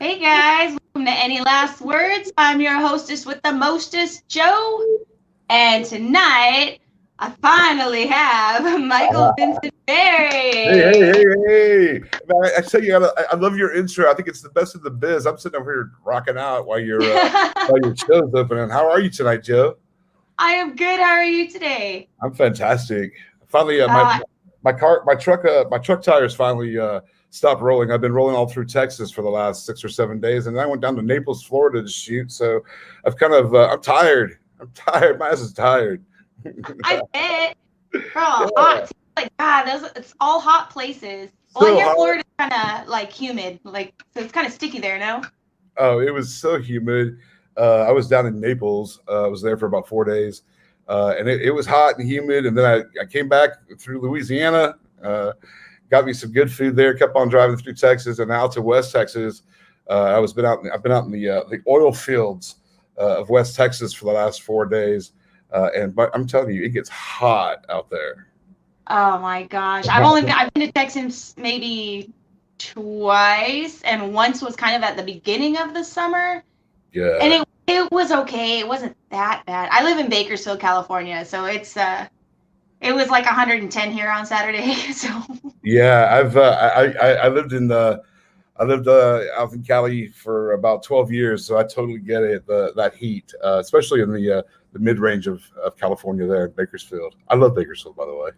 Hey guys, welcome to Any Last Words. I'm your hostess with the mostest, Joe. And tonight, I finally have Michael Vincent Hey, hey, Berry. hey, hey! Man, I tell you, I love your intro. I think it's the best of the biz. I'm sitting over here rocking out while your show's opening. How are you tonight, Joe? I am good. How are you today? I'm fantastic. Finally, Uh, my truck tires finally stopped rolling. I've been rolling all through Texas for the last 6 or 7 days, and then I went down to Naples, Florida to shoot. So I'm tired. I'm tired. My ass is tired. I bet. Bro, Yeah, hot. Like, God, it's all hot places. Well, I so hear hot. Florida's kind of like humid, so it's kind of sticky there, no? Oh, it was so humid. I was down in Naples. I was there for about 4 days, and it was hot and humid. And then I came back through Louisiana, got me some good food there. Kept on driving through Texas and out to West Texas. I've been out in the oil fields of West Texas for the last 4 days, but I'm telling you, it gets hot out there. Oh my gosh. I've been to Texas maybe twice, and once was kind of at the beginning of the summer, and Yeah. it was okay. It wasn't that bad. I live in Bakersfield, California, so it was like 110 here on Saturday. So Yeah, I lived out in Cali for about 12 years, so I totally get it. That heat, especially in the mid range of California, there in Bakersfield. I love Bakersfield, by the way.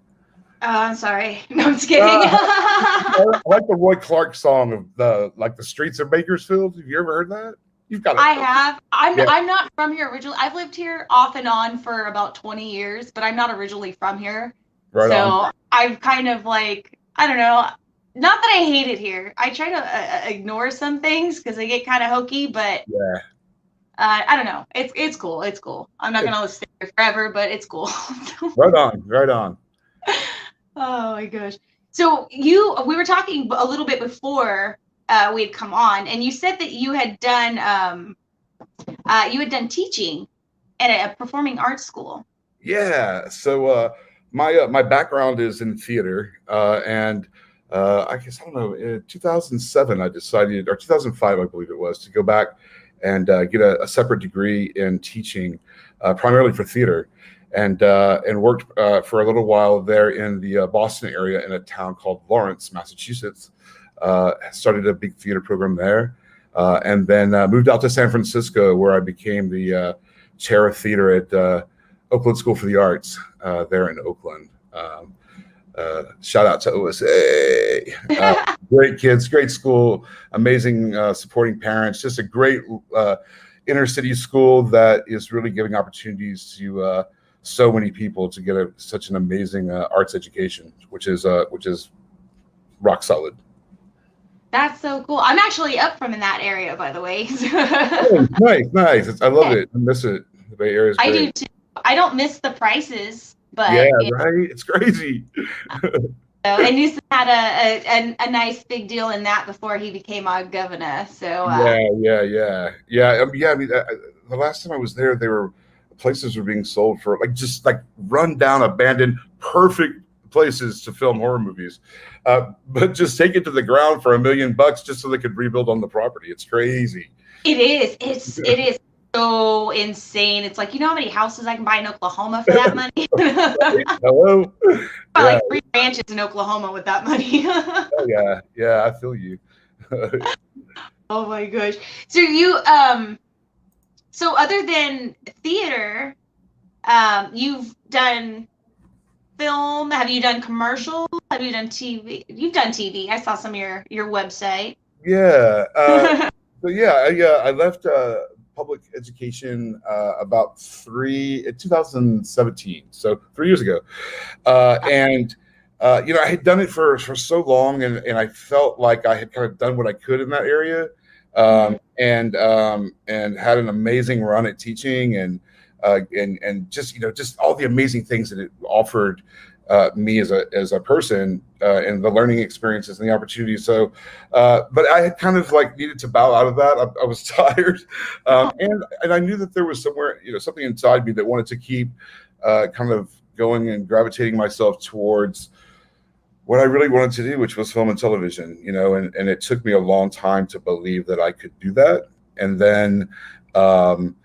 I'm sorry. No, I'm just kidding. Uh, I like the Roy Clark song of the streets of Bakersfield. Have you ever heard that? You've got it. I have. Yeah, I'm not from here originally. I've lived here off and on for about 20 years, but I'm not originally from here. right on. So I've kind of like, I don't know, not that I hate it here. I try to ignore some things because they get kind of hokey, but Yeah, I don't know. It's cool. It's cool. I'm not gonna stay here forever, but it's cool. right on, right on. Oh my gosh. So we were talking a little bit before we had come on, and you said that you had done teaching at a performing arts school. Yeah. So my background is in theater, and I guess I don't know. In 2007, I decided, or 2005, I believe it was, to go back and get a separate degree in teaching, primarily for theater, and worked for a little while there in the Boston area in a town called Lawrence, Massachusetts. Started a big theater program there, and then moved out to San Francisco, where I became the chair of theater at Oakland School for the Arts there in Oakland. Shout out to OSA. Great kids, great school, amazing supporting parents, just a great inner city school that is really giving opportunities to so many people to get such an amazing arts education, which is rock solid. That's so cool. I'm actually up from in that area, by the way. Oh, nice, nice. I love Yeah, it. I miss it. The Bay Area is I great. do too. I don't miss the prices, Yeah, but right. It's crazy. and Newsom had a nice big deal in that before he became our governor. So Yeah. Yeah. I mean, the last time I was there, places were being sold for just like run down, abandoned, perfect places to film horror movies, but just take it to the ground for $1 million just so they could rebuild on the property. It's crazy. it is. It is so insane. It's like, you know how many houses I can buy in Oklahoma for that money? Hello. Buy Yeah. like 3 ranches in Oklahoma with that money. Oh, yeah. Yeah. I feel you. Oh my gosh. So so other than theater, you've done film. Have you done commercials? Have you done TV? You've done TV. I saw some of your website. Yeah. So yeah, I left public education about 2017, so 3 years ago, and I had done it for so long, and I felt like I had kind of done what I could in that area, Mhm. and had an amazing run at teaching, and just all the amazing things that it offered me as a person, and the learning experiences and the opportunities. So, but I had kind of like needed to bow out of that. I was tired, and I knew that there was somewhere, something inside me that wanted to keep kind of going and gravitating myself towards what I really wanted to do, which was film and television, and it took me a long time to believe that I could do that. Um,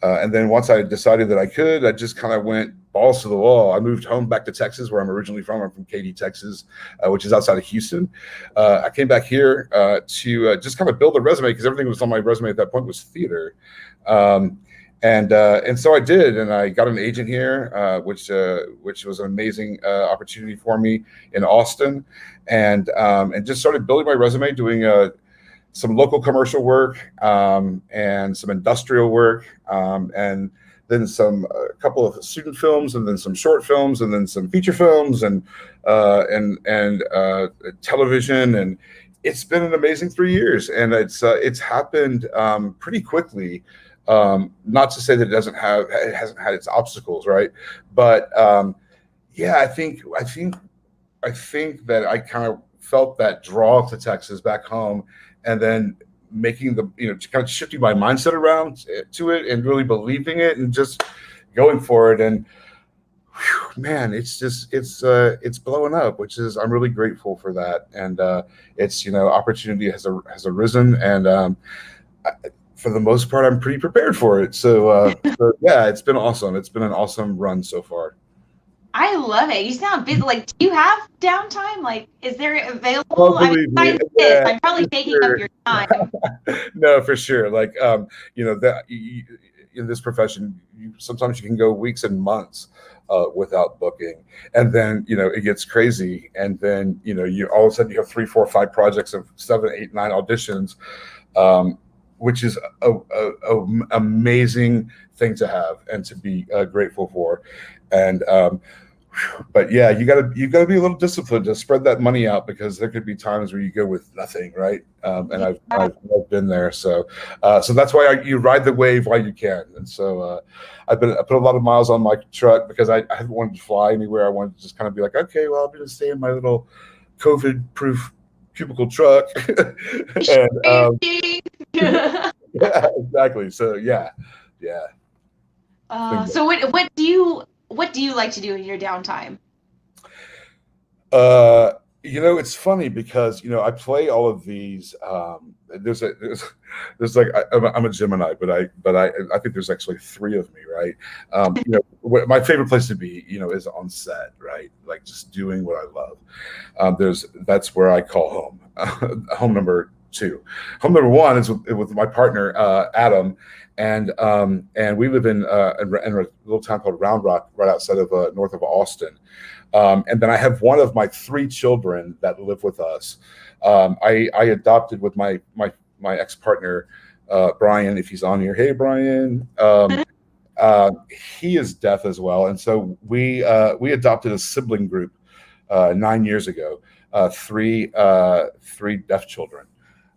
and then once I decided that I could, I just kind of went balls to the wall. I moved home back to Texas, where I'm originally from. I'm from Katy, Texas, which is outside of Houston. I came back here to just kind of build a resume, because everything was on my resume at that point was theater. And so I did, and I got an agent here, which was an amazing opportunity for me in Austin, and just started building my resume, doing some local commercial work, and some industrial work, and then a couple of student films, and then some short films, and then some feature films, and television, and it's been an amazing 3 years, and it's happened pretty quickly. Not to say that it hasn't had its obstacles, right? But yeah, I think that I kind of felt that draw to Texas back home, and then making kind of shifting my mindset around to it, and really believing it, and just going for it. And whew, man, it's blowing up, which is, I'm really grateful for that. And it's, opportunity has arisen, and for the most part, I'm pretty prepared for it. So yeah, it's been awesome. It's been an awesome run so far. I love it. You sound busy. Like, do you have downtime? Like, is there available? Oh, I mean, believe me, this, yeah, I'm probably taking sure. up your time. No, for sure. Like, in this profession, sometimes you can go weeks and months without booking, and then it gets crazy, and then you all of a sudden you have 3, 4, 5 projects of 7, 8, 9 auditions, which is a amazing thing to have and to be grateful for. And but yeah, you gotta be a little disciplined to spread that money out, because there could be times where you go with nothing, right? And I've been there, so that's why you ride the wave while you can. And so I put a lot of miles on my truck, because I haven't wanted to fly anywhere. I wanted to just kind of be like, okay, well, I'm going to stay in my little COVID-proof cubicle truck. And yeah, exactly. So yeah. So what do you like to do in your downtime? It's funny, because I play all of these. There's like, I'm a Gemini, but I think there's actually 3 of me, right? My favorite place to be, is on set, right? Like, just doing what I love. That's where I call home. Home number 2. Home number 1 is with my partner Adam, and we live in a little town called Round Rock, right outside of north of Austin. And then I have one of my 3 children that live with us. I adopted with my ex-partner Brian, if he's on here. Hey, Brian. He is deaf as well, and so we adopted a sibling group 9 years ago. 3 deaf children.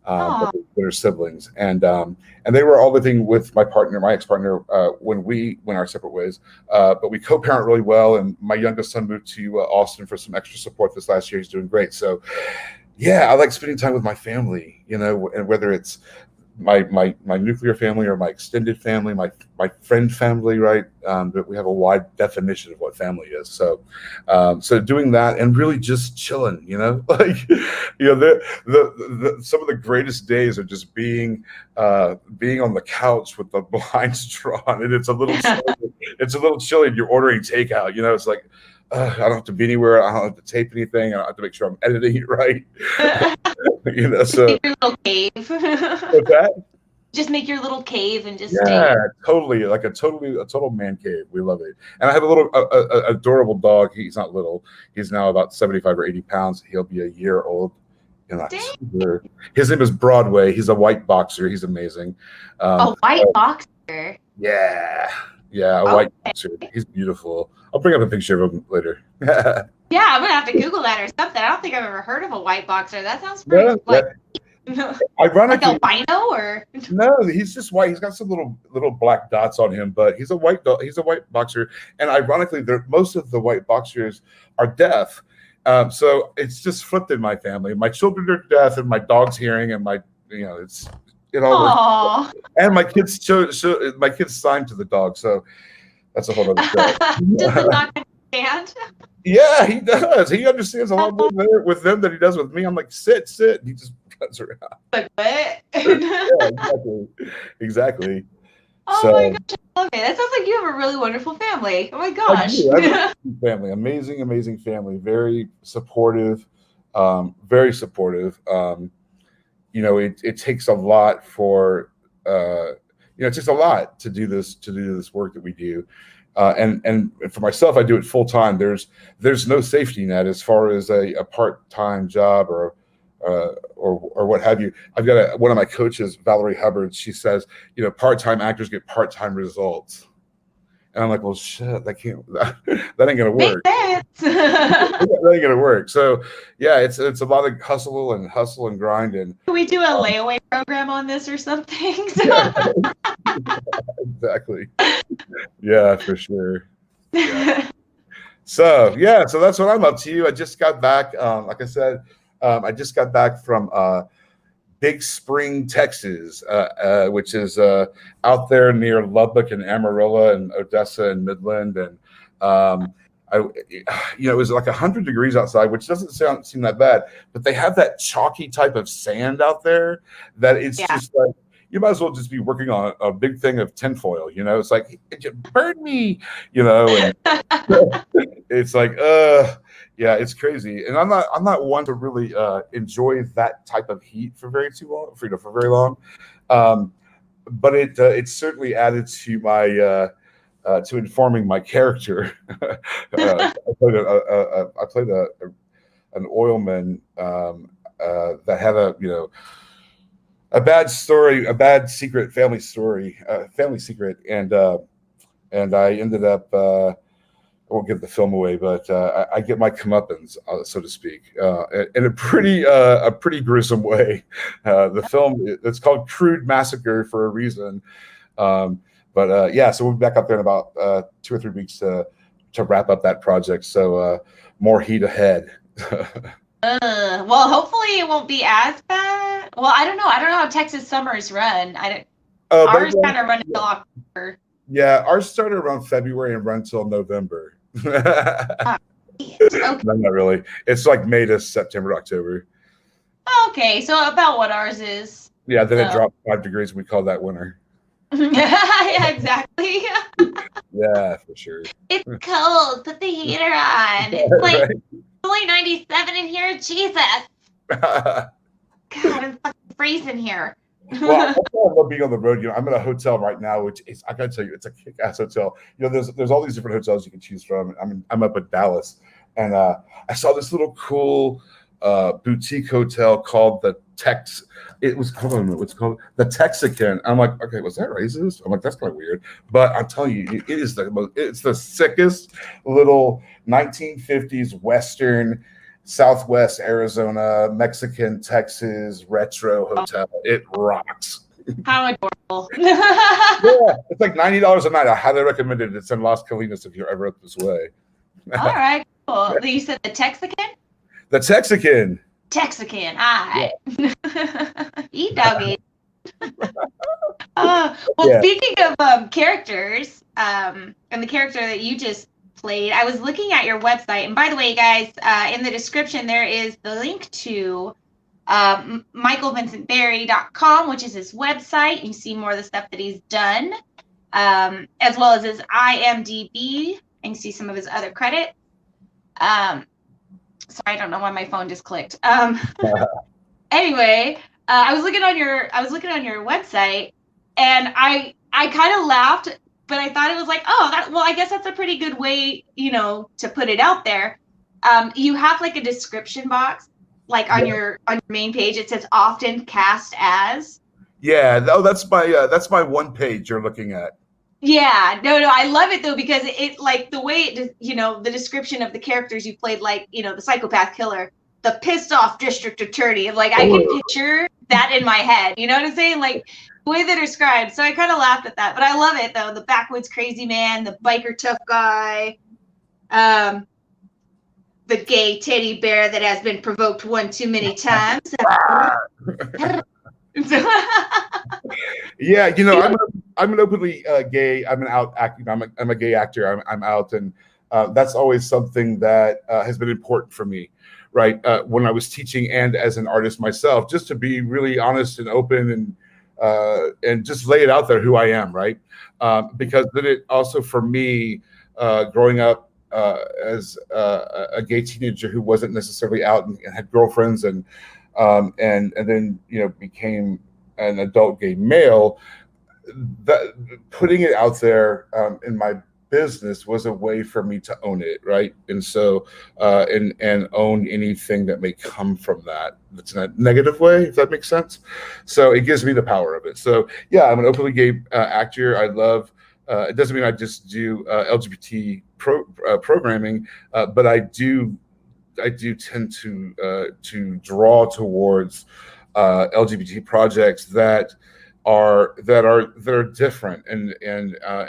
That are siblings, and they were all living with my ex-partner, when we went our separate ways. But we co-parent really well, and my youngest son moved to Austin for some extra support this last year. He's doing great. So, yeah, I like spending time with my family, and whether it's my nuclear family or my extended family, my friend family, right? But we have a wide definition of what family is. So, doing that and really just chilling, like, the some of the greatest days are just being on the couch with the blinds drawn, and it's a little chilly. And you're ordering takeout, it's like, I don't have to be anywhere. I don't have to tape anything. I don't have to make sure I'm editing it right. So make your little cave. What's that? Just make your little cave and just stay. Totally, like a total man cave. We love it. And I have a little adorable dog. He's not little. He's now about 75 or 80 pounds. He'll be a year old in October. His name is Broadway. He's a white boxer. He's amazing. A white boxer? Yeah, a white boxer. He's beautiful. I'll bring up a picture of him later. Yeah, I'm gonna have to Google that or something. I don't think I've ever heard of a white boxer. That sounds pretty ironically, like albino, or no, he's just white. He's got some little black dots on him, but he's a white boxer. And ironically, most of the white boxers are deaf. So it's just flipped in my family. My children are deaf, and my dog's hearing, and it all works. And my kids my kids signed to the dog, so that's a whole other story. Does the dog understand. Yeah, he does. He understands a lot more there with them than he does with me. I'm like, sit. And he just cuts around. Like, what? Yeah, exactly. Oh my So gosh, I love it. That sounds like you have a really wonderful family. Oh my I gosh. do. I have an amazing family, amazing family, very supportive, very supportive. It takes a lot for it takes a lot to do this work that we do. And for myself, I do it full time. There's no safety net as far as a part-time job or what have you. I've got one of my coaches, Valerie Hubbard. She says, part-time actors get part-time results, and I'm like, well, shit, that ain't gonna work. Makes sense. That ain't gonna work. So yeah, it's a lot of hustle and grind and. Can we do a layaway program on this or something? Yeah, exactly. Yeah, for sure. Yeah. So that's what I'm up to. I just got back. Like I said, I just got back from Big Spring, Texas, which is out there near Lubbock and Amarillo and Odessa and Midland. And it was like 100 degrees outside, which doesn't seem that bad, but they have that chalky type of sand out there that it's just like, you might as well just be working on a big thing of tinfoil, it's like, burn me, and it's like, yeah, it's crazy. And I'm not one to really enjoy that type of heat for very long. But it certainly added to my to informing my character. I played an oilman that had a bad story, a bad secret family secret, and I ended up. I won't give the film away, but I get my comeuppance, so to speak, in a pretty gruesome way. The film, it's called Crude Massacre for a reason. But so we'll be back up there in about 2 or 3 weeks to wrap up that project. So more heat ahead. Well, hopefully it won't be as bad. Well, I don't know how Texas summers run. Ours kind of run until October. Yeah, ours started around February and run till November. Okay. No, not really. It's like May to September, October. Okay, so about what ours is. Yeah, then it dropped 5 degrees. We call that winter. Yeah, exactly. Yeah, for sure. It's cold. Put the heater on. It's like only 97 in here. Jesus. God, I'm fucking freezing here. Well, I love being on the road. I'm in a hotel right now, which is, I gotta tell you, it's a kick-ass hotel. There's all these different hotels you can choose from. I'm up in Dallas, and I saw this little cool boutique hotel called the Tex. It was called, what's called the Texican. I'm like, okay, was that racist? I'm like, that's kind of weird. But I'm telling you, it's the sickest little 1950s Western, Southwest Arizona, Mexican, Texas retro hotel. It rocks. How adorable. Yeah, it's like $90 a night. I highly recommend it. It's in Las Colinas if you're ever up this way. All right, cool. You said the Texican? The Texican. Texican. All right. Yeah. Eat doggy. Speaking of characters, and the character that you just played, I was looking at your website, and by the way, guys, in the description there is the link to michaelvincentberry.com, which is his website. You can see more of the stuff that he's done, as well as his IMDb, and see some of his other credits. Sorry, I don't know why my phone just clicked. Anyway, I was looking on your website, and I kind of laughed, but I thought it was like, I guess that's a pretty good way, to put it out there. You have like a description box, like on your main page. It says often cast as. Yeah, that's my one page you're looking at. Yeah, no, I love it though, because it like the way it, the description of the characters you played, like, the psychopath killer, the pissed off district attorney, like I can picture that in my head. You know what I'm saying? Like the way they're described. So I kind of laughed at that, but I love it though. The backwoods crazy man, the biker tough guy, the gay teddy bear that has been provoked one too many times. Yeah, I'm an openly gay. I'm an out acting. I'm a gay actor. I'm out, and that's always something that has been important for me, right? When I was teaching and as an artist myself, just to be really honest and open and just lay it out there who I am, right? Because then it also, for me, growing up as a gay teenager who wasn't necessarily out and had girlfriends and then became an adult gay male, that putting it out there in my business was a way for me to own it, right? And so and own anything that may come from that that's in a negative way, if that makes sense. So it gives me the power of it. So yeah, I'm an openly gay actor. I love it doesn't mean I just do LGBT programming, but I do tend to draw towards LGBT projects that are different and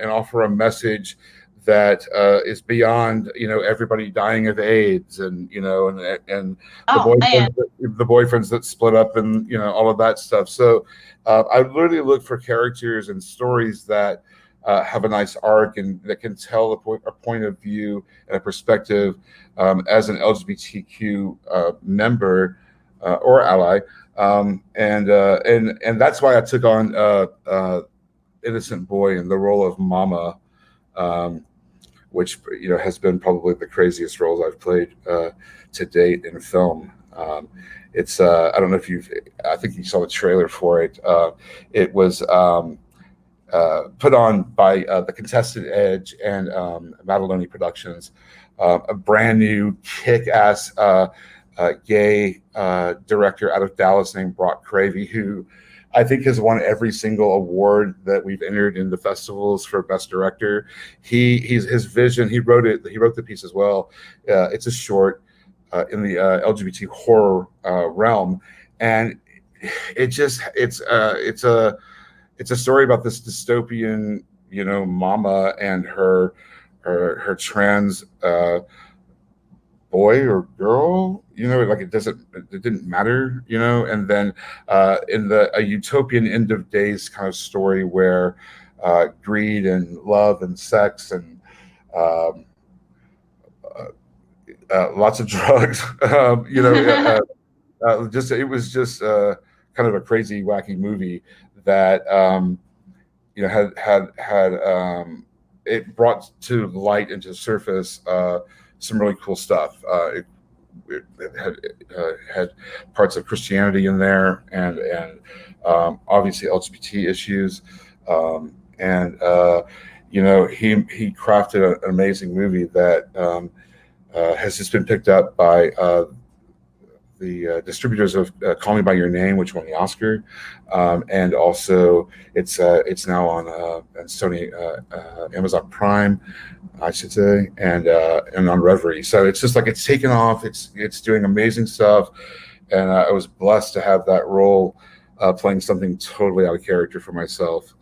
offer a message that is beyond everybody dying of AIDS and the boyfriends that split up and all of that stuff. So I literally look for characters and stories that have a nice arc and that can tell a point of view and a perspective as an LGBTQ member or ally. And that's why I took on Innocent Boy in the role of Mama, which has been probably the craziest roles I've played to date in film. It's I don't know if I think you saw the trailer for it. It was put on by the Contested Edge and Mataloni Productions, a brand new kick-ass gay director out of Dallas named Brock Cravey, who I think has won every single award that we've entered in the festivals for Best Director. His vision. He wrote the piece as well. It's a short in the LGBT horror realm, and it's a story about this dystopian, mama and her trans boy or girl, like it didn't matter, and then in a utopian end of days kind of story where greed and love and sex and lots of drugs, it was just kind of a crazy, wacky movie that had it brought to light and to surface some really cool stuff. It had parts of Christianity in there, and obviously LGBT issues, and he crafted an amazing movie that has just been picked up by the distributors of Call Me by Your Name, which won the Oscar, and also it's now on Sony Amazon Prime, I should say, and on Reverie. So it's just like it's taken off. It's doing amazing stuff, and I was blessed to have that role, playing something totally out of character for myself,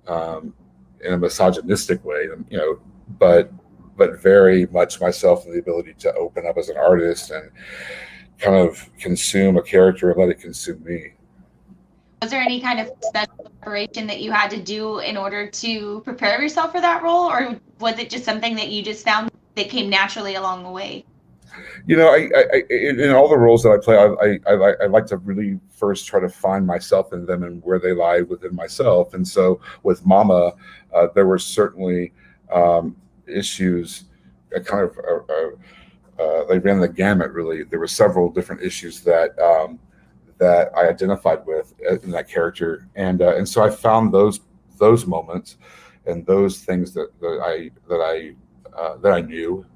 in a misogynistic way, but very much myself and the ability to open up as an artist and kind of consume a character and let it consume me. Was there any kind of special preparation that you had to do in order to prepare yourself for that role, or was it just something that you just found that came naturally along the way? I in all the roles that I play, I like to really first try to find myself in them and where they lie within myself. And so with Mama, there were certainly issues, kind of. They ran the gamut, really. There were several different issues that I identified with in that character, and so I found those moments and those things that I knew,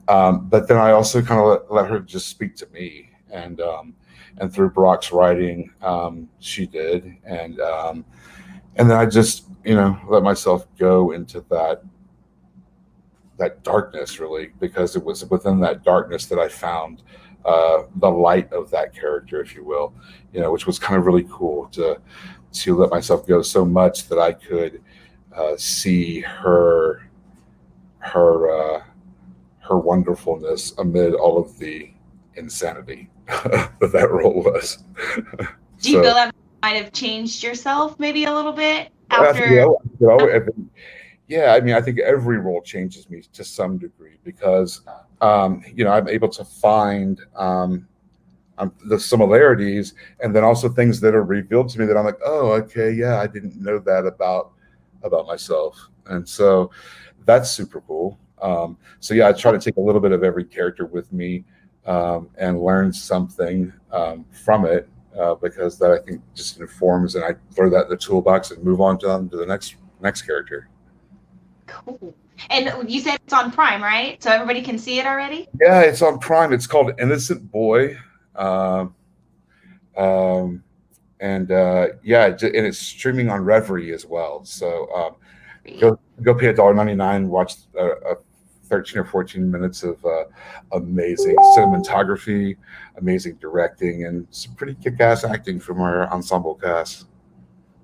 but then I also kind of let her just speak to me, and through Brock's writing, she did, and then I just let myself go into that darkness, really, because it was within that darkness that I found the light of that character, if you will, which was kind of really cool to let myself go so much that I could see her wonderfulness amid all of the insanity that role was. Do you feel that might have changed yourself maybe a little bit after? Yeah, I mean, I think every role changes me to some degree because, I'm able to find the similarities, and then also things that are revealed to me that I'm like, oh, okay, yeah, I didn't know that about myself, and so that's super cool. So yeah, I try to take a little bit of every character with me and learn something from it because that I think just informs, and I throw that in the toolbox and move on to the next character. Cool. And you said it's on Prime, right? So everybody can see it already? Yeah, it's on Prime. It's called Innocent Boy. Um, um, and yeah, and it's streaming on Reverie as well. So go pay $1.99, watch 13 or 14 minutes of amazing cinematography, amazing directing, and some pretty kick-ass acting from our ensemble cast.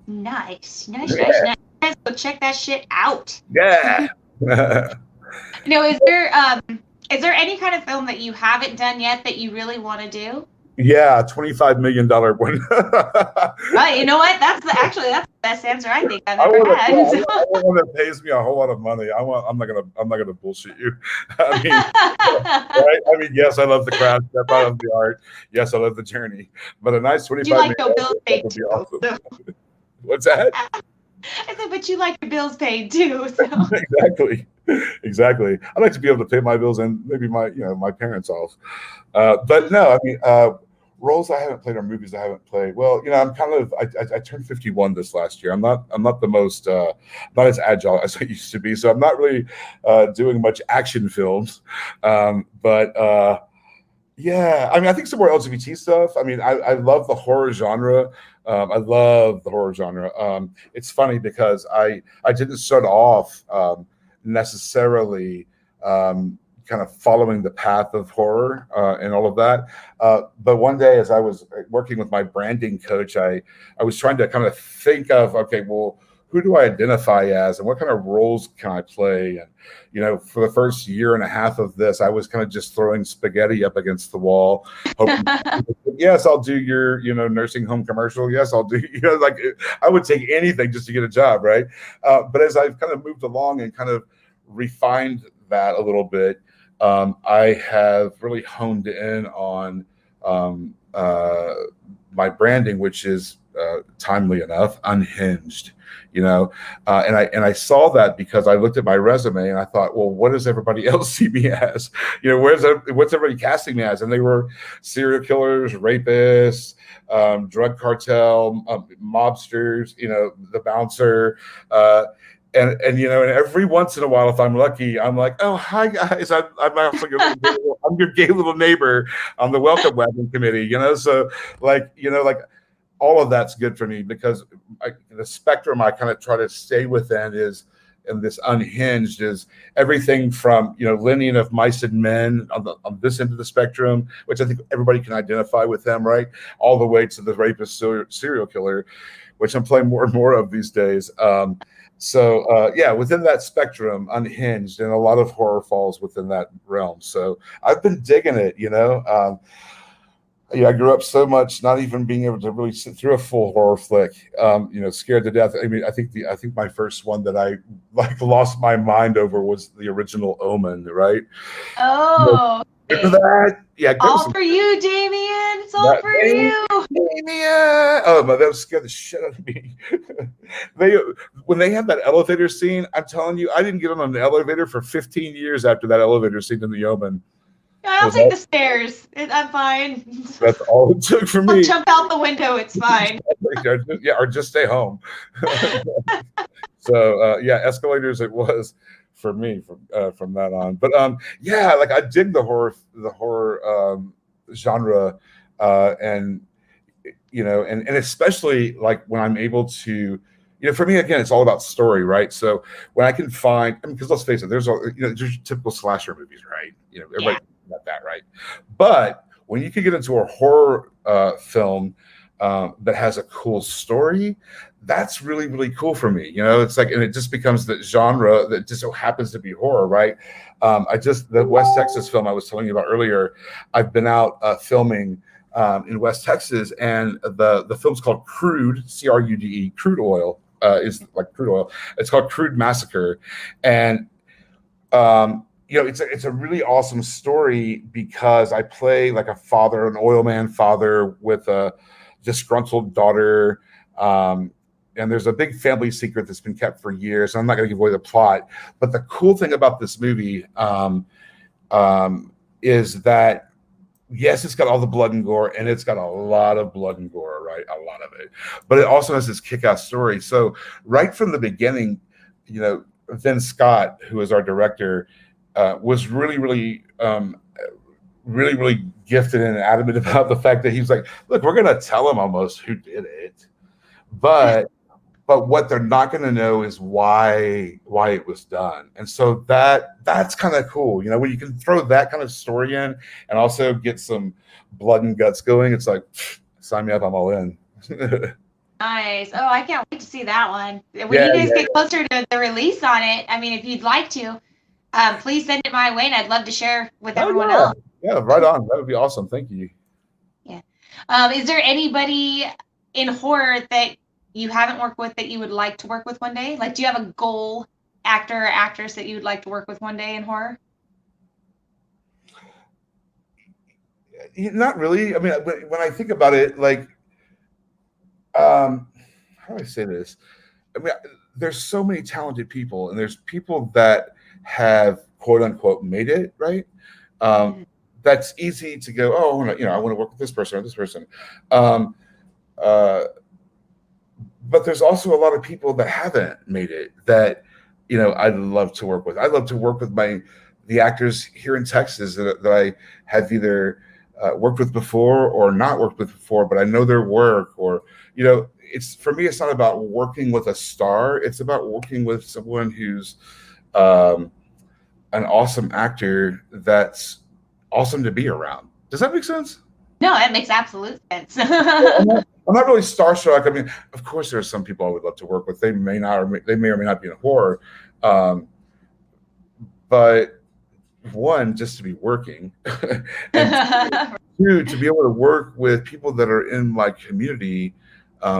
Nice. Yeah. Go check that shit out. Yeah. Is there any kind of film that you haven't done yet that you really want to do? Yeah, $25 million one. You know what? That's the best answer I think I've ever had. I want one that pays me a whole lot of money. I'm not gonna bullshit you. I mean, right? I mean, yes, I love the craft. I love the art. Yes, I love the journey. But a nice 25 you like million bills paid would be too. awesome. So. What's that? I said, but you like your bills paid too. So. Exactly. I like to be able to pay my bills and maybe my parents off. But no, I mean, roles I haven't played or movies I haven't played. Well, I'm kind of I turned 51 this last year. I'm not the most not as agile as I used to be, so I'm not really doing much action films. But yeah, I mean, I think some more LGBT stuff. I mean, I love the horror genre. I love the horror genre. It's funny because I didn't start off necessarily kind of following the path of horror and all of that. But one day, as I was working with my branding coach, I was trying to kind of think of, okay, well, who do I identify as and what kind of roles can I play? And, for the first year and a half of this, I was kind of just throwing spaghetti up against the wall. Hoping, yes, I'll do your, nursing home commercial. Yes, I'll do, like I would take anything just to get a job. Right. But as I've kind of moved along and kind of refined that a little bit, I have really honed in on my branding, which is timely enough, unhinged. And I saw that because I looked at my resume and I thought, well, what does everybody else see me as? What's everybody casting me as? And they were serial killers, rapists, drug cartel, mobsters, the bouncer, and every once in a while, if I'm lucky, I'm like, oh, hi guys, I'm also I'm your gay little neighbor on the welcome wagon committee, so like all of that's good for me because the spectrum I kind of try to stay within is, and this unhinged is everything from lineage of mice and men on this end of the spectrum, which I think everybody can identify with them, right, all the way to the rapist serial killer, which I'm playing more and more of these days. So yeah, within that spectrum, unhinged, and a lot of horror falls within that realm. So I've been digging it, I grew up so much not even being able to really sit through a full horror flick, scared to death. I mean, I think my first one that I lost my mind over was the original Omen, right? Oh, remember that? Yeah, all for you, Damien. It's all for you, Damien. Oh my, that scared the shit out of me. When they had that elevator scene, I'm telling you, I didn't get on an elevator for 15 years after that elevator scene in the Omen. I'll take the stairs. I'm fine. That's all it took for me. I'll jump out the window. It's fine. Yeah, or just stay home. So yeah, escalators it was for me from that on. But yeah, I dig the horror genre, and and especially when I'm able to. For me, again, it's all about story, right? So when I can find, because let's face it, there's typical slasher movies, right? Everybody got that, right? But when you can get into a horror film that has a cool story, that's really, really cool for me. It's and it just becomes the genre that just so happens to be horror, right? The West Texas film I was telling you about earlier, I've been out filming in West Texas, and the film's called Crude, Crude, Crude Oil. is like crude oil. It's called Crude Massacre, and it's a really awesome story because I play like a father, an oil man father with a disgruntled daughter. And there's a big family secret that's been kept for years. I'm not going to give away the plot, but the cool thing about this movie is that, yes, it's got all the blood and gore, and it's got a lot of blood and gore, right? A lot of it. But it also has this kick-ass story. So right from the beginning, Vin Scott, who is our director, was really, really, really gifted and adamant about the fact that he was like, look, we're going to tell him almost who did it. But what they're not going to know is why it was done. And so that's kind of cool. When you can throw that kind of story in and also get some blood and guts going, it's like, sign me up, I'm all in. Nice. Oh, I can't wait to see that one. When you guys get closer to the release on it, I mean, if you'd like to, please send it my way, and I'd love to share with everyone else. Yeah, right on. That would be awesome. Thank you. Yeah. Is there anybody in horror that you haven't worked with that you would like to work with one day? Like, do you have a goal actor or actress that you would like to work with one day in horror? Not really. I mean, when I think about it, like, how do I say this? I mean, there's so many talented people, and there's people that have quote unquote made it, right? That's easy to go, oh, I want to work with this person or this person. But there's also a lot of people that haven't made it that, I'd love to work with. I'd love to work with the actors here in Texas that I have either worked with before or not worked with before, but I know their work. Or, for me, it's not about working with a star. It's about working with someone who's an awesome actor that's awesome to be around. Does that make sense? No, that makes absolute sense. I'm not really starstruck. I mean, of course, there are some people I would love to work with. They may or may not be in horror, but one, just to be working, and two, to be able to work with people that are in my community,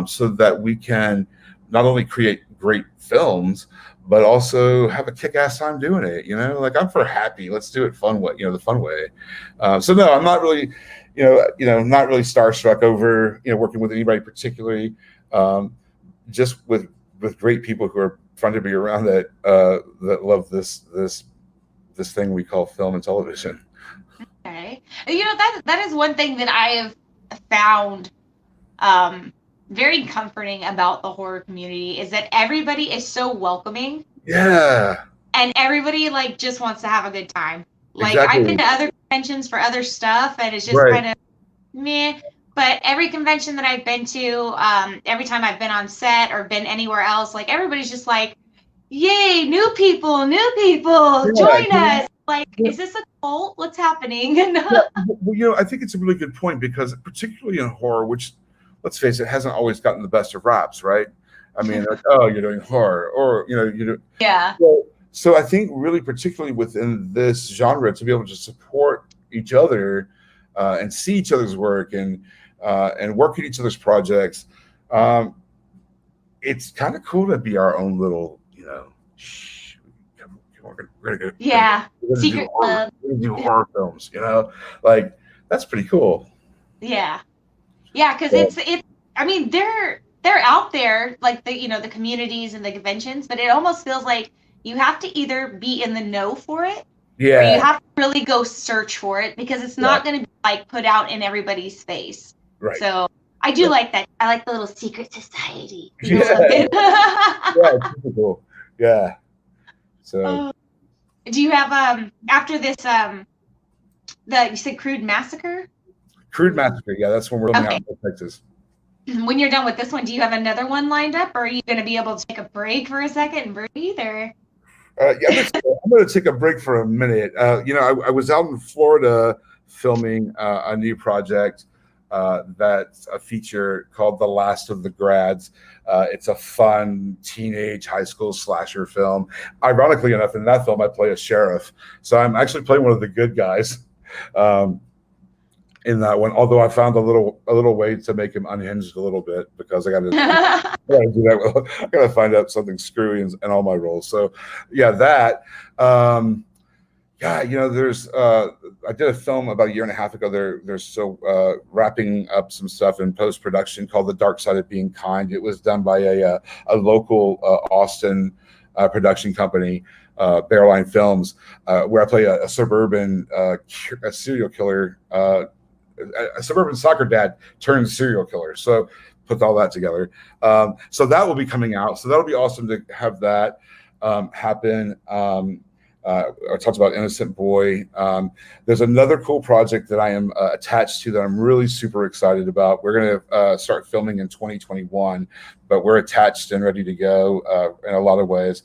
so that we can not only create great films, but also have a kick-ass time doing it. Like, I'm for happy. Let's do it fun way. The fun way. So no, I'm not really. Not really starstruck over, working with anybody particularly, just with great people who are fun to be around that love this thing we call film and television. Okay. That is one thing that I have found very comforting about the horror community is that everybody is so welcoming. Yeah. And everybody just wants to have a good time. Like, exactly. I've been to other conventions for other stuff, and it's just kind of meh. But every convention that I've been to, every time I've been on set or been anywhere else, like, everybody's just like, yay, new people, join us. Like, is this a cult? What's happening? Well, I think it's a really good point because particularly in horror, which, let's face it, hasn't always gotten the best of raps, right? I mean, like, oh, you're doing horror, or, Yeah. So I think really particularly within this genre to be able to support each other and see each other's work and work at each other's projects, it's kind of cool to be our own little, we're gonna go, secret club. We're gonna do horror films, like, that's pretty cool. Yeah, because it's. I mean, they're out there, like, the communities and the conventions, but it almost feels like you have to either be in the know for it, or you have to really go search for it because it's not going to be put out in everybody's face. Right. So I do like that. I like the little secret society. Yeah, it's super cool. Yeah. So. Do you have after this you said Crude Massacre? Crude Massacre. Yeah, that's when we're filming out in Texas. When you're done with this one, do you have another one lined up, or are you going to be able to take a break for a second and breathe, or? I'm going to take a break for a minute. I was out in Florida filming a new project that's a feature called The Last of the Grads. It's a fun teenage high school slasher film. Ironically enough, in that film, I play a sheriff. So I'm actually playing one of the good guys. in that one. Although I found a little way to make him unhinged a little bit because I got to do that. I got to find out something screwy in all my roles. So yeah, that. Yeah, there's I did a film about a year and a half ago. They're still wrapping up some stuff in post production called The Dark Side of Being Kind. It was done by a local Austin production company, Bearline Films, where I play a suburban a serial killer, a suburban soccer dad turned serial killer. So put all that together. So that will be coming out. So that'll be awesome to have that happen. I talked about Innocent Boy. There's another cool project that I am attached to that I'm really super excited about. We're going to start filming in 2021, but we're attached and ready to go in a lot of ways,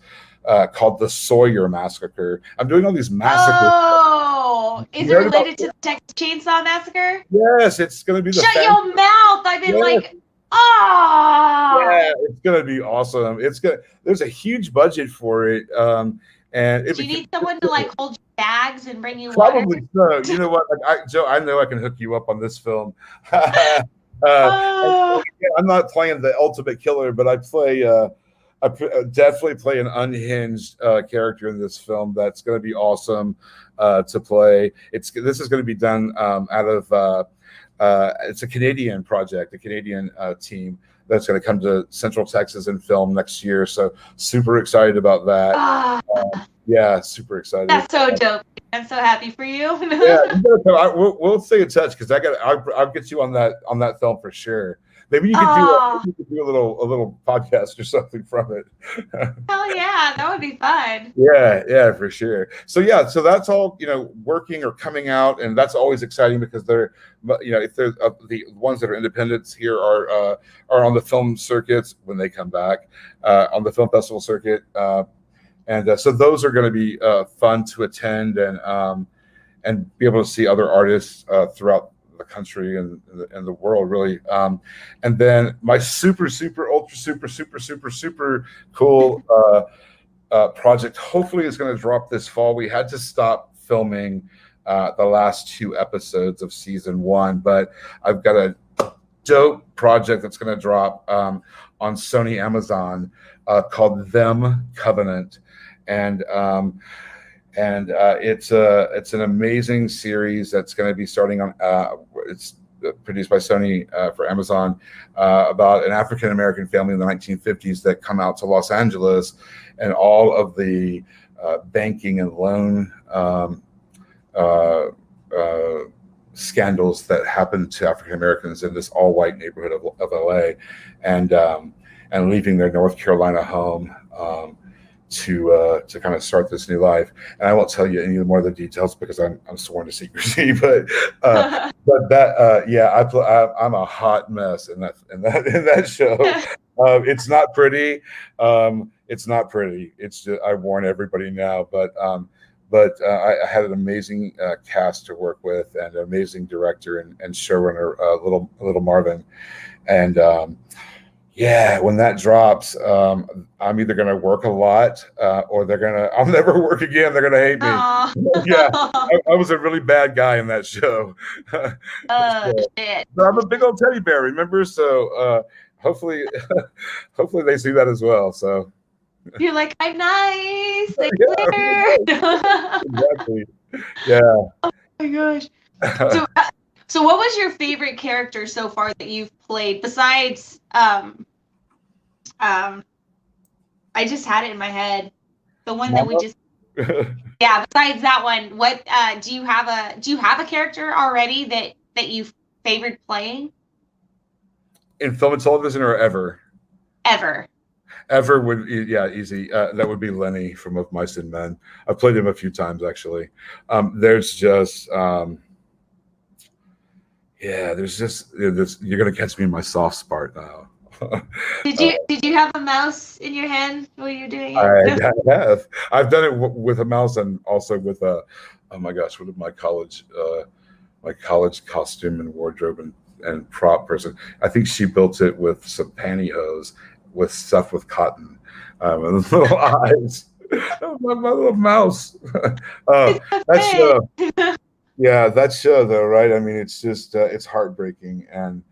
called the Sawyer Massacre. I'm doing all these massacres. Oh, is it related to the Texas Chainsaw Massacre? Yes, it's going to be the Shut your mouth. I've been like, oh. Yeah, it's going to be awesome. There's a huge budget for it. And do you need someone to like hold your bags and bring you probably water? So. You know what, Joe? I know I can hook you up on this film. I'm not playing the ultimate killer, but I definitely play an unhinged character in this film. That's going to be awesome to play. This is going to be done out of it's a Canadian project, a Canadian team that's going to come to Central Texas and film next year. So super excited about that. Yeah, super excited. That's so dope. I'm so happy for you. Yeah, we'll stay in touch because I'll get you on that film for sure. Maybe you could do a little podcast or something from it. Hell yeah, that would be fun. Yeah, for sure. So that's all working or coming out, and that's always exciting because they're if they're the ones that are independents here are on the film circuits when they come back on the film festival circuit, and so those are going to be fun to attend and be able to see other artists throughout the country and the world, really. And then my super cool project hopefully is going to drop this fall. We had to stop filming the last 2 episodes of season 1, but I've got a dope project that's going to drop on Sony Amazon called Them Covenant, and it's an amazing series that's going to be starting on. It's produced by Sony for Amazon about an African American family in the 1950s that come out to Los Angeles, and all of the banking and loan scandals that happened to African Americans in this all-white neighborhood of LA, and leaving their North Carolina home. To kind of start this new life, and I won't tell you any more of the details because I'm sworn to secrecy. But that I'm a hot mess in that show. It's not pretty. It's not pretty. It's just, I warn everybody now. But I had an amazing cast to work with and an amazing director and showrunner, little Marvin, and. Yeah, when that drops, I'm either going to work a lot or I'll never work again. They're going to hate me. Yeah, I was a really bad guy in that show. Shit. But I'm a big old teddy bear, remember? So hopefully they see that as well. So you're like, I'm nice. Exactly. Yeah. Oh my gosh. So what was your favorite character so far that you've played besides I just had it in my head. The one that we just besides that one, what do you have a character already that you favored playing? In film and television or ever? Ever would, easy. That would be Lenny from Of Mice and Men. I've played him a few times actually. There's just you're gonna catch me in my soft spot now. Did you have a mouse in your hand while you were doing it? I have. I've done it with a mouse and also with oh my gosh, what did my college costume and wardrobe and prop person. I think she built it with some pantyhose with stuff with cotton and little eyes. My little mouse. It's okay. Yeah, that show though, right? I mean, it's just it's heartbreaking, and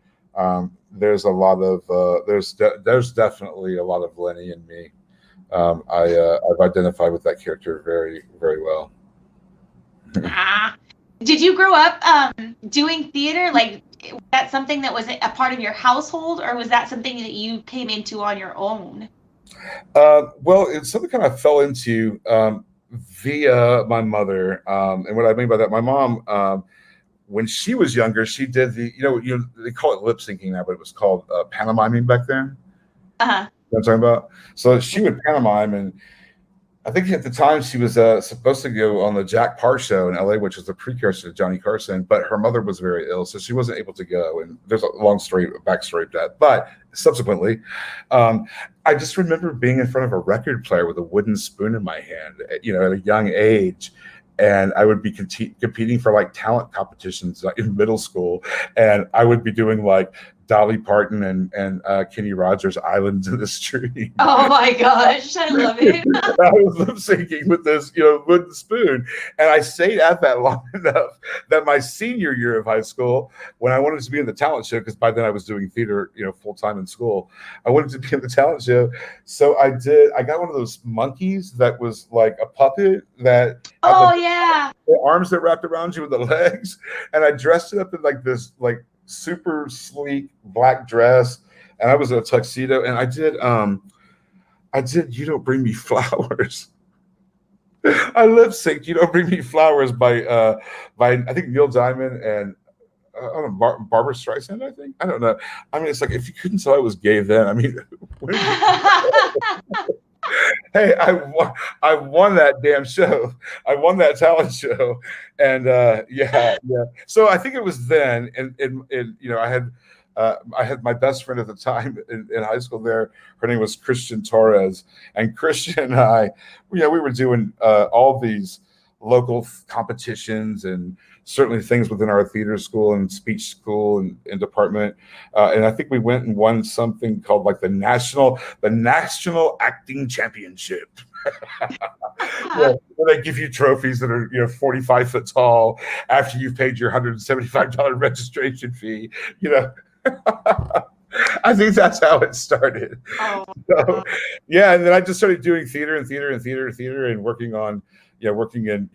there's a lot of there's definitely a lot of Lenny in me. I've identified with that character very, very well. Ah. Did you grow up doing theater? Like, was that something that was a part of your household, or was that something that you came into on your own? Well, it's something kind of fell into via my mother, and what I mean by that, my mom, when she was younger, she did they call it lip syncing now, but it was called pantomiming back then. Uh-huh. You know what I'm talking about? So she would pantomime, and I think at the time she was supposed to go on the Jack Parr show in LA, which was the precursor to Johnny Carson, but her mother was very ill, so she wasn't able to go. And there's a long story, backstory of that. But subsequently, I just remember being in front of a record player with a wooden spoon in my hand, at a young age. And I would be competing for like talent competitions in middle school, and I would be doing like Dolly Parton and Kenny Rogers' "Islands in the Stream." Oh my gosh, I love it. I was lip syncing with this, wooden spoon, and I stayed at that long enough that my senior year of high school, when I wanted to be in the talent show, because by then I was doing theater, full time in school, I wanted to be in the talent show, so I got one of those monkeys that was like a puppet that. Oh yeah. The arms that wrapped around you with the legs, and I dressed it up in like this like super sleek black dress, and I was in a tuxedo, and I did "You Don't Bring Me Flowers." I lip synced "You Don't Bring Me Flowers" by I think Neil Diamond and I don't know, Barbara Streisand. I don't know. I mean, it's like, if you couldn't tell I was gay then, I mean. Hey, I won that damn show. I won that talent show, and yeah. So I think it was then, and I had my best friend at the time in high school there. Her name was Christian Torres, and Christian and I, we were doing all these local competitions and certainly things within our theater school and speech school and department. And I think we went and won something called like the National Acting Championship. Where they give you trophies that are 45 foot tall after you've paid your $175 registration fee. I think that's how it started. Oh. So, yeah, and then I just started doing theater and working on, working in,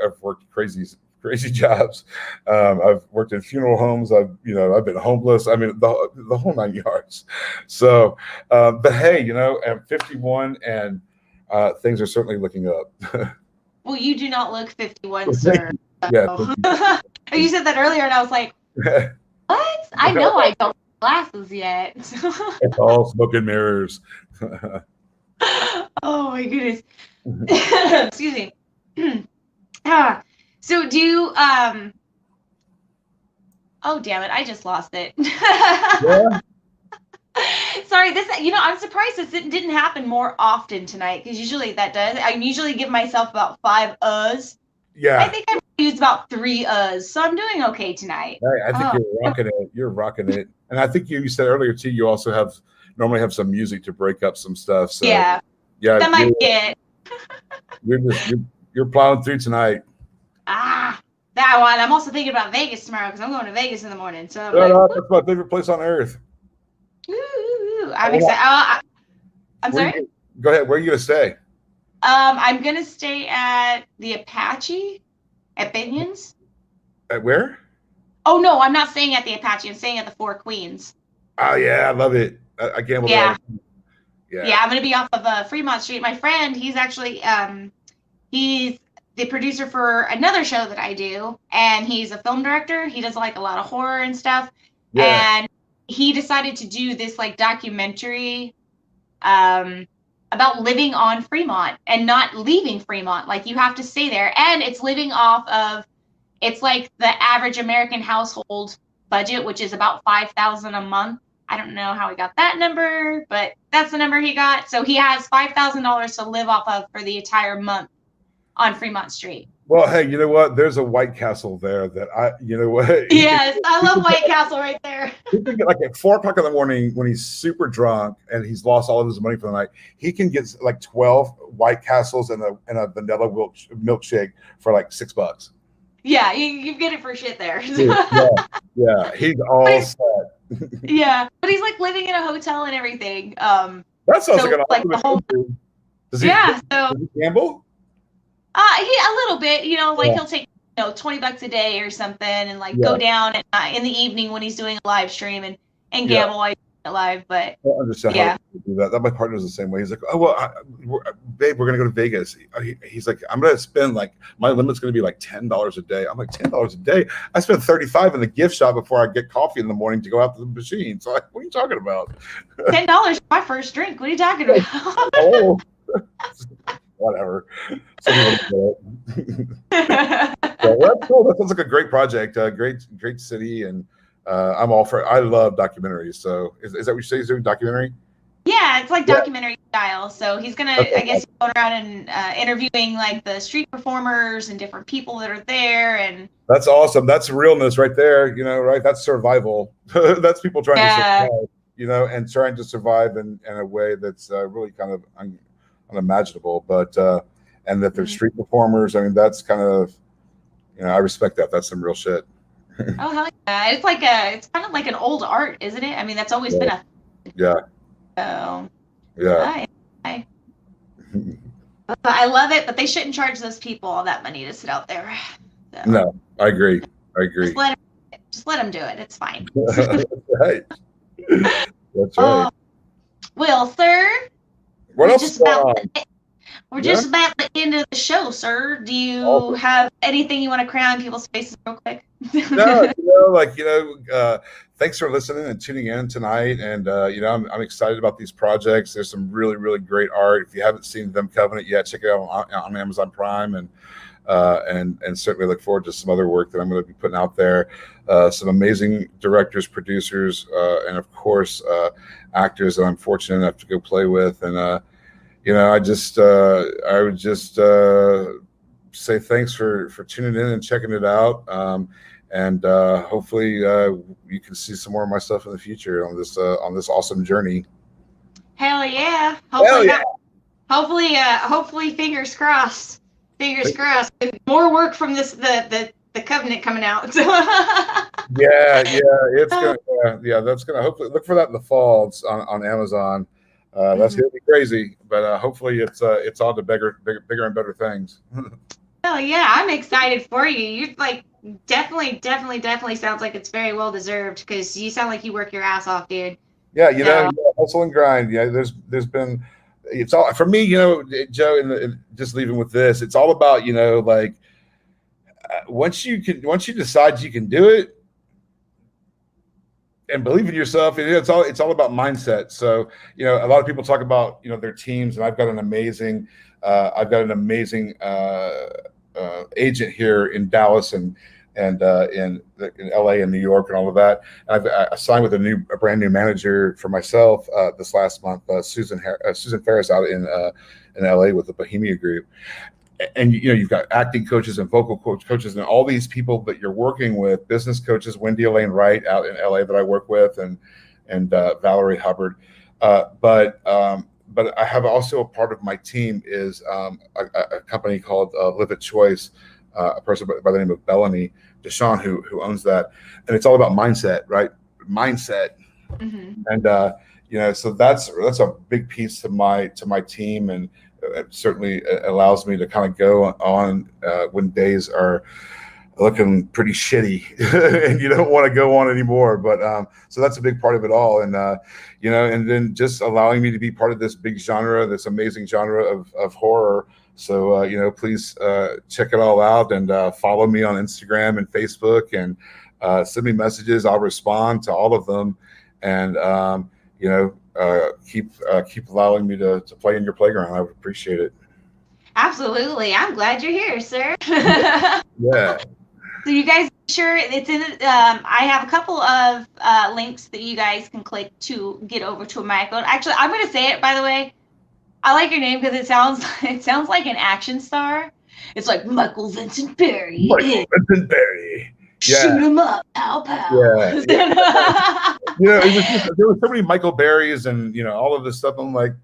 I've worked crazy jobs. I've worked in funeral homes. I've been homeless. I mean, the whole 9 yards. So, but hey, I'm 51 and things are certainly looking up. Well, you do not look 51, sir. Yeah. You said that earlier, and I was like, what? I know I don't have glasses yet. It's all smoke and mirrors. Oh my goodness. Excuse me. So do you oh damn it, I just lost it. Yeah. Sorry, I'm surprised this didn't happen more often tonight, because usually that does. I usually give myself about 5 Yeah. I think I've used about 3 so I'm doing okay tonight. I think you're rocking it. You're rocking it. And I think you said earlier too, you also normally have some music to break up some stuff. So yeah, that might be it. You're plowing through tonight. That one. I'm also thinking about Vegas tomorrow, because I'm going to Vegas in the morning. So that's my favorite place on earth. I'm excited. I'm sorry? Go ahead. Where are you going to stay? I'm going to stay at the Apache at Binion's. At where? Oh, no, I'm not staying at the Apache. I'm staying at the Four Queens. Oh, yeah. I love it. I gamble. Yeah. Yeah, I'm going to be off of Fremont Street. My friend, he's actually, he's the producer for another show that I do, and he's a film director. He does like a lot of horror and stuff. Yeah. And he decided to do this like documentary about living on Fremont and not leaving Fremont. Like, you have to stay there, and it's living off of, it's like the average American household budget, which is about $5,000 a month. I don't know how he got that number, but that's the number he got. So he has $5,000 to live off of for the entire month on Fremont Street. Well, hey, you know what? There's a White Castle there that you know what? Yes, I love White Castle right there. He can get like at 4 o'clock in the morning when he's super drunk and he's lost all of his money for the night. He can get like 12 White Castles and a vanilla milkshake for like $6. Yeah, you get it for shit there. Yeah, he's all set. Yeah, but he's like living in a hotel and everything. That sounds so, like an like awesome the whole, adventure. Does he gamble? Yeah, a little bit. Like Yeah. he'll take $20 a day or something, and like Yeah. go down in the evening when he's doing a live stream and gamble while he's doing it live. But I don't understand how to do that. My partner's the same way. He's like, oh well, babe, we're gonna go to Vegas. He's like, I'm gonna spend like my limit's gonna be like $10 a day. I'm like, $10 a day? I spend 35 in the gift shop before I get coffee in the morning to go out to the machine. So like, what are you talking about? $10 for my first drink. What are you talking about? Oh. Whatever. That's cool. That sounds like a great project. Great city, and I'm all for it. I love documentaries. So is that what you say? He's doing documentary? Yeah, it's like documentary style. So he's gonna, I guess, go around and interviewing like the street performers and different people that are there, and that's awesome. That's realness right there. Right? That's survival. That's people trying to survive. And trying to survive in a way that's really kind of unimaginable. But and that they're street performers. I mean, that's kind of, I respect that. That's some real shit. Oh hell yeah! It's kind of like an old art, isn't it? I mean, that's always been a. Yeah. So. Yeah. I love it, but they shouldn't charge those people all that money to sit out there. So. No, I agree. Just let them do it. It's fine. Right. That's right. Well, sir. What else? We're just about the end of the show, sir. Do you have anything you want to crown people's faces real quick? No, thanks for listening and tuning in tonight. And I'm excited about these projects. There's some really, really great art. If you haven't seen Them Covenant yet, check it out on Amazon Prime, and certainly look forward to some other work that I'm going to be putting out there. Some amazing directors, producers, and of course actors that I'm fortunate enough to go play with. And I would just say thanks for tuning in and checking it out. And hopefully you can see some more of my stuff in the future on this awesome journey. Hell yeah! Hopefully, fingers crossed. Fingers crossed. More work from the Covenant coming out. It's gonna. That's gonna hopefully look for that in the fall. It's on Amazon. That's gonna be crazy, but hopefully it's on to bigger and better things. Oh yeah, I'm excited for you. You like definitely sounds like it's very well deserved, because you sound like you work your ass off, dude. Yeah, hustle and grind. Yeah, there's been, it's all for me, Joe. And just leaving with this, it's all about once you decide you can do it and believe in yourself, it's all about mindset. So a lot of people talk about their teams, and I've got an amazing agent here in Dallas and in LA and New York and all of that. I signed with a brand new manager for myself this last month, Susan Ferris out in LA with the Bohemia Group. And you've got acting coaches and vocal coaches and all these people that you're working with, business coaches, Wendy Elaine Wright out in LA that I work with, and Valerie Hubbard. But I have also a part of my team is a company called Live It Choice, a person by the name of Bellany Deshawn who owns that, and it's all about mindset, right? Mindset, and so that's a big piece to my team, and it certainly allows me to kind of go on when days are looking pretty shitty and you don't want to go on anymore. But so that's a big part of it all. And and then just allowing me to be part of this big genre, this amazing genre of horror. So please check it all out, and follow me on Instagram and Facebook, and send me messages. I'll respond to all of them, and keep allowing me to play in your playground. I would appreciate it. Absolutely. I'm glad you're here, sir. Yeah. So you guys, sure, it's in. I have a couple of links that you guys can click to get over to Michael. Actually, I'm going to say it, by the way. I like your name because it sounds like an action star. It's like Michael Vincent Berry. Vincent Berry. Yeah. Shoot him up, pow pow. Yeah. There were so many Michael Berrys and all of this stuff. I'm like,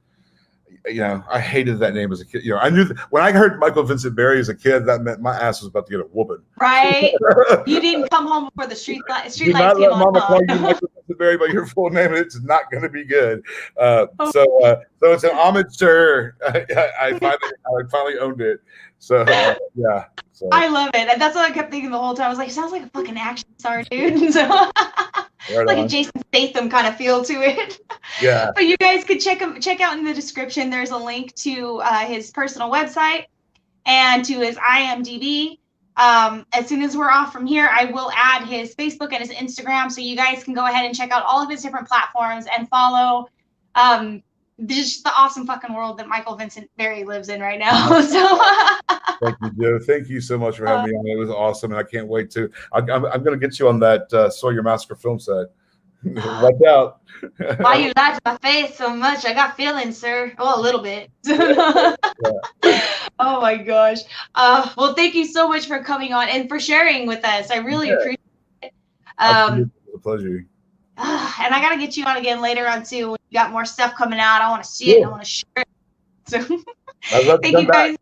I hated that name as a kid. I knew when I heard Michael Vincent Berry as a kid, that meant my ass was about to get a whooping. Right? You didn't come home before the street lights Do came not let on. Mama call you Michael Vincent Berry by your full name. It's not going to be good. So it's an homage to her. I finally owned it. So yeah. So. I love it. And that's what I kept thinking the whole time. I was like, sounds like a fucking action star, dude. So like a Jason Statham kind of feel to it. Yeah. But you guys could check out in the description. There's a link to his personal website and to his IMDb. As soon as we're off from here, I will add his Facebook and his Instagram, so you guys can go ahead and check out all of his different platforms and follow just the awesome fucking world that Michael Vincent Berry lives in right now. So thank you, Joe. Thank you so much for having me on. It was awesome, and I can't wait to. I'm going to get you on that Sawyer Massacre film set. Watch out. Why you lie to my face so much? I got feelings, sir. Well, a little bit. Yeah. Oh my gosh. Well, thank you so much for coming on and for sharing with us. I really appreciate it. It's a pleasure. And I gotta get you on again later on too. When you got more stuff coming out, I want to see it. And I want to share it. So thank you guys.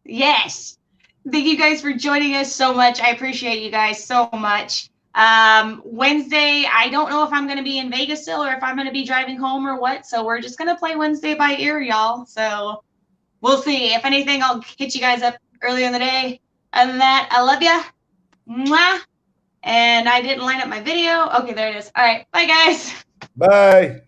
Yes. Thank you guys for joining us so much. I appreciate you guys so much. Wednesday, I don't know if I'm going to be in Vegas still or if I'm going to be driving home or what. So we're just going to play Wednesday by ear, y'all. So we'll see. If anything, I'll hit you guys up earlier in the day. Other than that, I love ya. Mwah. And I didn't line up my video. Okay, there it is. All right. Bye, guys. Bye.